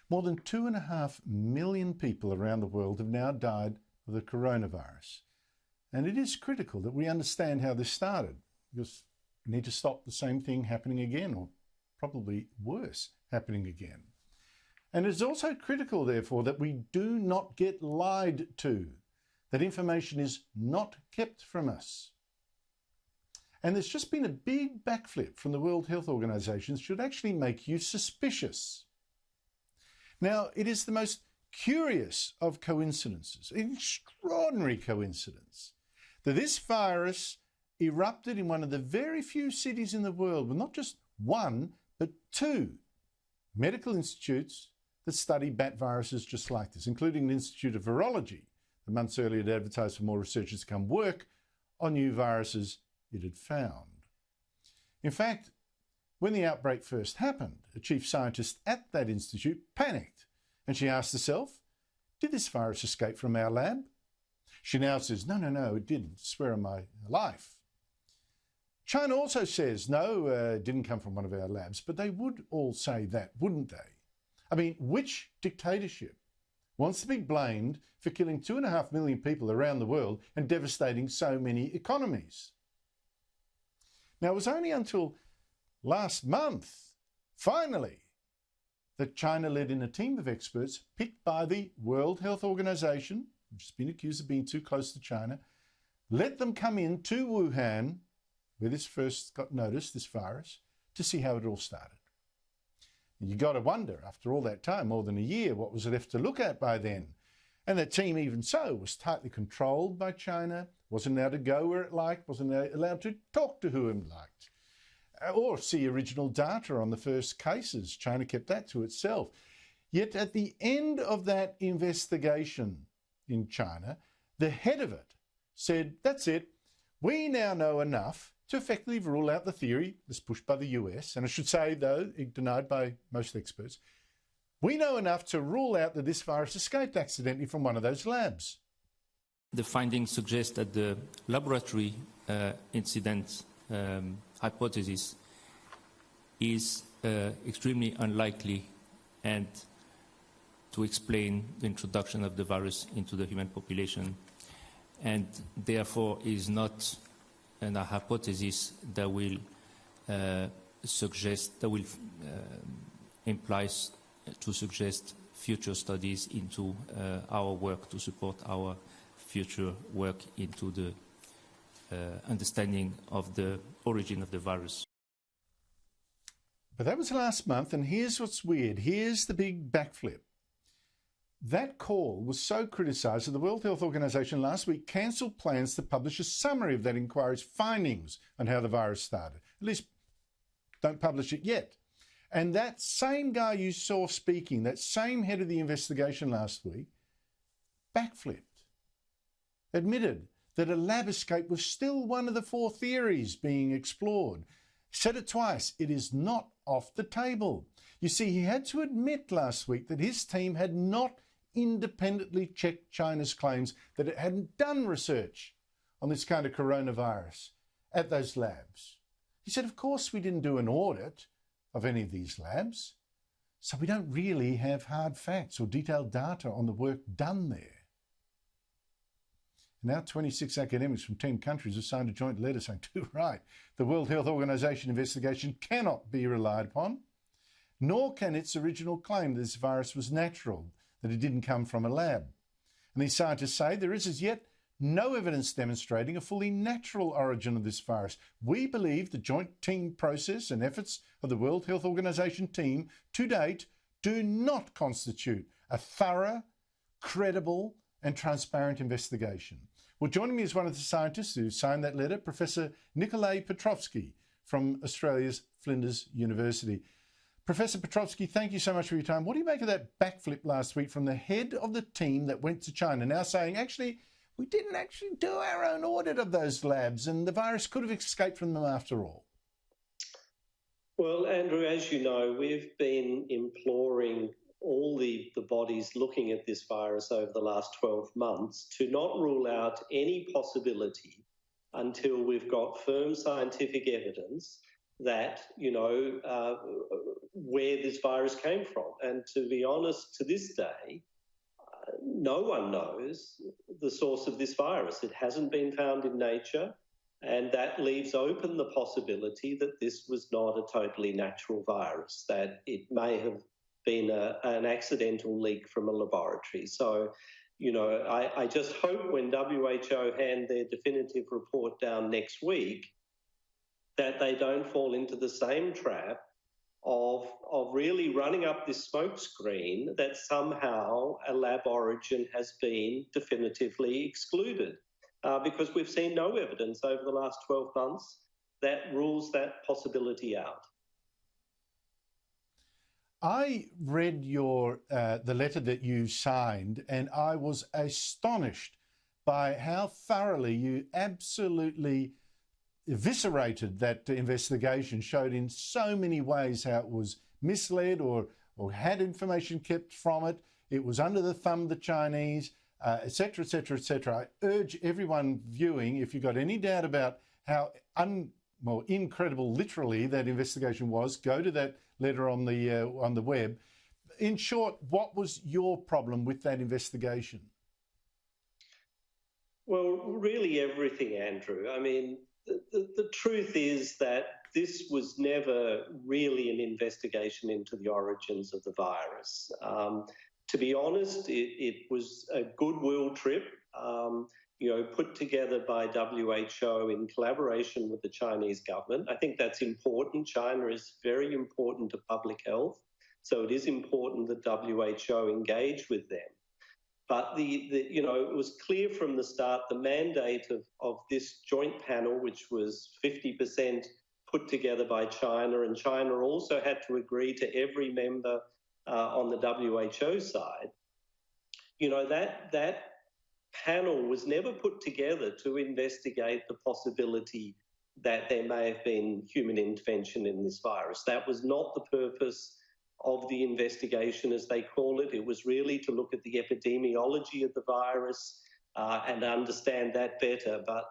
More than 2.5 million people around the world have now died of the coronavirus. And it is critical that we understand how this started, because we need to stop the same thing happening again, or probably worse, happening again. And it's also critical, therefore, that we do not get lied to, that information is not kept from us. And there's just been a big backflip from the World Health Organization that should actually make you suspicious. Now, it is the most curious of coincidences, an extraordinary coincidence, that this virus erupted in one of the very few cities in the world with not just one, but two medical institutes that study bat viruses just like this, including the Institute of Virology, that months earlier had advertised for more researchers to come work on new viruses it had found. In fact, when the outbreak first happened, a chief scientist at that institute panicked, and she asked herself, did this virus escape from our lab? She now says, no, it didn't, swear on my life. China also says, no, it didn't come from one of our labs, but they would all say that, wouldn't they? I mean, which dictatorship wants to be blamed for killing 2.5 million people around the world and devastating so many economies? Now, it was only until last month, finally, that China led in a team of experts picked by the World Health Organization, which has been accused of being too close to China, let them come in to Wuhan, where this first got noticed, this virus, to see how it all started. And you got to wonder, after all that time, more than a year, what was left to look at by then? And the team, even so, was tightly controlled by China, wasn't allowed to go where it liked, wasn't allowed to talk to who it liked, or see original data on the first cases. China kept that to itself. Yet at the end of that investigation in China, the head of it said, that's it, we now know enough to effectively rule out the theory that's pushed by the US, and I should say, though, denied by most experts, we know enough to rule out that this virus escaped accidentally from one of those labs. The findings suggest that the laboratory incident hypothesis is extremely unlikely and to explain the introduction of the virus into the human population, and therefore is not a hypothesis that will implies to suggest future studies into our work to support our future work into the understanding of the origin of the virus. But that was last month, and here's what's weird. Here's the big backflip. That call was so criticised that the World Health Organization last week cancelled plans to publish a summary of that inquiry's findings on how the virus started. At least don't publish it yet. And that same guy you saw speaking, that same head of the investigation last week, backflipped, admitted that a lab escape was still one of the 4 theories being explored. Said it twice, it is not off the table. You see, he had to admit last week that his team had not independently checked China's claims that it hadn't done research on this kind of coronavirus at those labs. He said, of course, we didn't do an audit of any of these labs, so we don't really have hard facts or detailed data on the work done there. Now 26 academics from 10 countries have signed a joint letter saying, too right, the World Health Organization investigation cannot be relied upon, nor can its original claim that this virus was natural, that it didn't come from a lab. And these scientists say there is as yet no evidence demonstrating a fully natural origin of this virus. We believe the joint team process and efforts of the World Health Organization team to date do not constitute a thorough, credible and transparent investigation. Well, joining me is one of the scientists who signed that letter, Professor Nikolai Petrovsky from Australia's Flinders University. Professor Petrovsky, thank you so much for your time. What do you make of that backflip last week from the head of the team that went to China, now saying, actually, we didn't actually do our own audit of those labs and the virus could have escaped from them after all? Well, Andrew, as you know, we've been imploring all the bodies looking at this virus over the last 12 months to not rule out any possibility until we've got firm scientific evidence that, where this virus came from. And to be honest, to this day, no one knows the source of this virus. It hasn't been found in nature, and that leaves open the possibility that this was not a totally natural virus, that it may have been an accidental leak from a laboratory. So, I just hope when WHO hand their definitive report down next week that they don't fall into the same trap of really running up this smokescreen that somehow a lab origin has been definitively excluded. Because we've seen no evidence over the last 12 months that rules that possibility out. I read the letter that you signed, and I was astonished by how thoroughly you absolutely eviscerated that investigation, showed in so many ways how it was misled or had information kept from it. It was under the thumb of the Chinese, etc., etc., etc. I urge everyone viewing, if you've got any doubt about how incredible, literally, that investigation was, go to that letter on the web. In short, what was your problem with that investigation? Well, really everything, Andrew. I mean, the truth is that this was never really an investigation into the origins of the virus. To be honest, it was a goodwill trip, put together by WHO in collaboration with the Chinese government. I think that's important. China is very important to public health, so it is important that WHO engage with them. But it was clear from the start the mandate of this joint panel, which was 50% put together by China, and China also had to agree to every member on the WHO side. That panel was never put together to investigate the possibility that there may have been human intervention in this virus. That was not the purpose of the investigation, as they call it. It was really to look at the epidemiology of the virus and understand that better. But,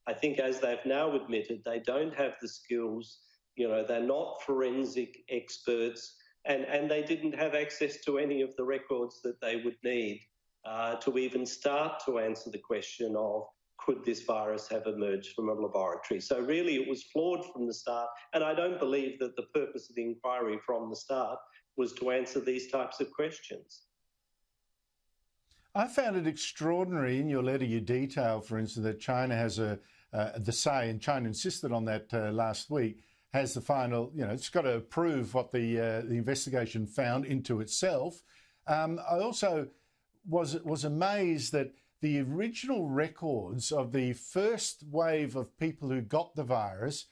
I think as they've now admitted, they don't have the skills, they're not forensic experts, and they didn't have access to any of the records that they would need to even start to answer the question of, could this virus have emerged from a laboratory? So really it was flawed from the start, and I don't believe that the purpose of the inquiry from the start was to answer these types of questions. I found it extraordinary in your letter you detail, for instance, that China has the say, and China insisted on that last week, has the final, it's got to approve what the investigation found into itself. I also was amazed that the original records of the first wave of people who got the virus,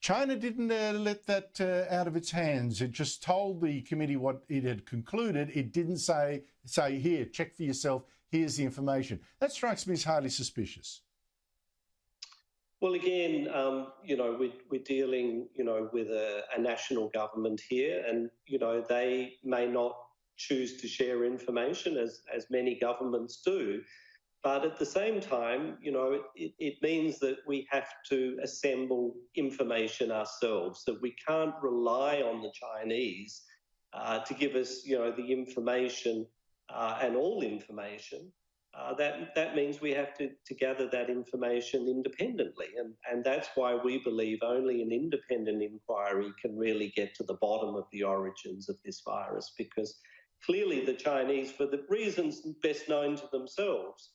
China didn't let that out of its hands. It just told the committee what it had concluded. It didn't say, here, check for yourself, here's the information. That strikes me as highly suspicious. Well, again, we're dealing, with a national government here, and, they may not choose to share information as many governments do. But at the same time, it means that we have to assemble information ourselves, that we can't rely on the Chinese to give us, the information and all information. That means we have to gather that information independently. And that's why we believe only an independent inquiry can really get to the bottom of the origins of this virus, because clearly the Chinese, for the reasons best known to themselves,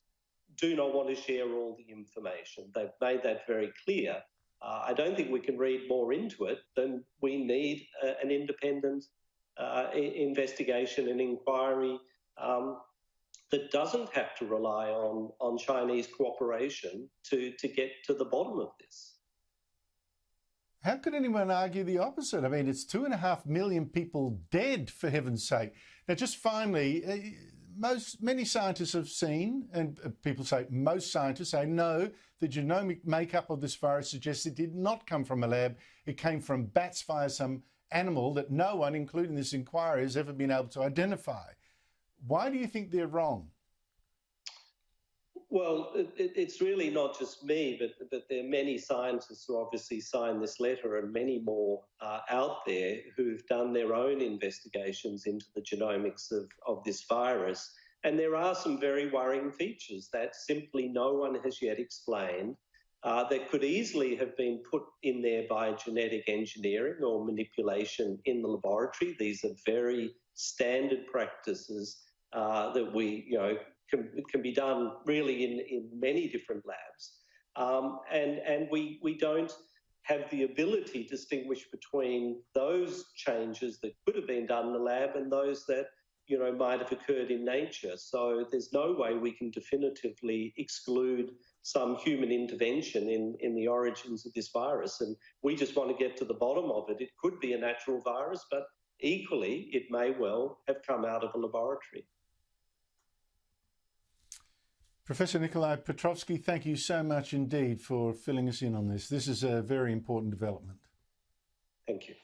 do not want to share all the information. They've made that very clear. I don't think we can read more into it than we need an independent investigation and inquiry that doesn't have to rely on Chinese cooperation to get to the bottom of this. How could anyone argue the opposite? I mean, it's 2.5 million people dead, for heaven's sake. Now, just finally, many scientists have seen, and people say, most scientists say, no, the genomic makeup of this virus suggests it did not come from a lab. It came from bats via some animal that no one, including this inquiry, has ever been able to identify. Why do you think they're wrong? Well, it's really not just me, but there are many scientists who obviously signed this letter, and many more out there who've done their own investigations into the genomics of this virus. And there are some very worrying features that simply no one has yet explained, that could easily have been put in there by genetic engineering or manipulation in the laboratory. These are very standard practices that can be done really in many different labs. And we don't have the ability to distinguish between those changes that could have been done in the lab and those that might have occurred in nature. So there's no way we can definitively exclude some human intervention in the origins of this virus. And we just want to get to the bottom of it. It could be a natural virus, but equally, it may well have come out of a laboratory. Professor Nikolai Petrovsky, thank you so much indeed for filling us in on this. This is a very important development. Thank you.